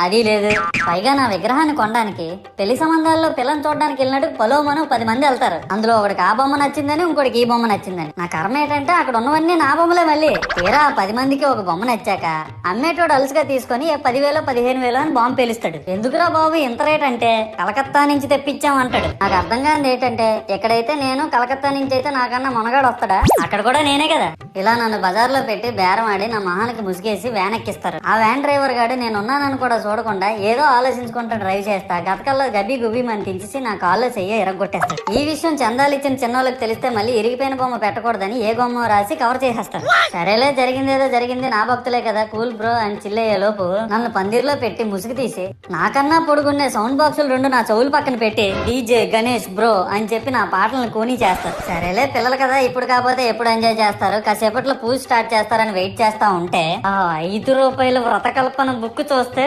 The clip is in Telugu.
అది లేదు. పైగా నా విగ్రహాన్ని కొనడానికి పెళ్లి సంబంధాల్లో పిల్లని చూడడానికి వెళ్ళినట్టు పొలవమను 10 మంది వెళ్తారు. అందులో ఒకడికి ఆ బొమ్మ నచ్చిందని, ఇంకోటికి ఈ బొమ్మ నచ్చిందని. నా కర్మ ఏంటంటే అక్కడ ఉన్నవన్నీ నా బొమ్మలే. మళ్ళీ తీరా 10 మందికి ఒక బొమ్మ నచ్చాక అమ్మేటోడు అలుసుగా తీసుకొని 10,000 15,000 అని బాంబు పేలుస్తాడు. ఎందుకురా బాబు ఇంత రేట్ అంటే కలకత్తా నుంచి తెప్పించాం అంటాడు. నాకు అర్థం కానిది ఏంటంటే ఎక్కడైతే నేను కలకత్తా నుంచి అయితే నాకన్నా మొనగాడు వస్తాడా, అక్కడ కూడా నేనే కదా. ఇలా నన్ను బజార్లో పెట్టి బేరం ఆడి నా మొహానికి ముసుగేసి వ్యాన్ ఎక్కిస్తారు. ఆ వ్యాన్ డ్రైవర్ గాడు నేనున్నానని కూడా చూడకుండా ఏదో ఆలోచించుకుంటూ డ్రైవ్ చేస్తా గతకల్లో గబ్బి గుబ్బి అని తెంచేసి నా కాల్లో చెయ్యి ఎరగొట్టేస్తాడు. ఈ విషయం చందాలు ఇచ్చిన చిన్నోళ్ళకి తెలిస్తే మళ్ళీ ఇరిగిపోయిన బొమ్మ పెట్టకూడదని ఏ బొమ్మ రాసి కవర్ చేసేస్తాడు. సరేలే జరిగిందేదో జరిగింది, నా భక్తులే కదా, కూల్ బ్రో అని చిల్లయ్యే లోపు నన్ను పందిర్లో పెట్టి ముసుగు తీసి నాకన్నా పొడుగున్నే సౌండ్ బాక్సులు 2 నా చెవులు పక్కన పెట్టి డీజే గణేష్ బ్రో అని చెప్పి నా పాటలను కూనీ చేస్తారు. సరేలే పిల్లలు కదా, ఇప్పుడు కాకపోతే ఎప్పుడు ఎంజాయ్ చేస్తారు, కాసేపట్లో పూజ స్టార్ట్ చేస్తారని వెయిట్ చేస్తా ఉంటే 5 రూపాయల వ్రతకల్పన బుక్ చూస్తే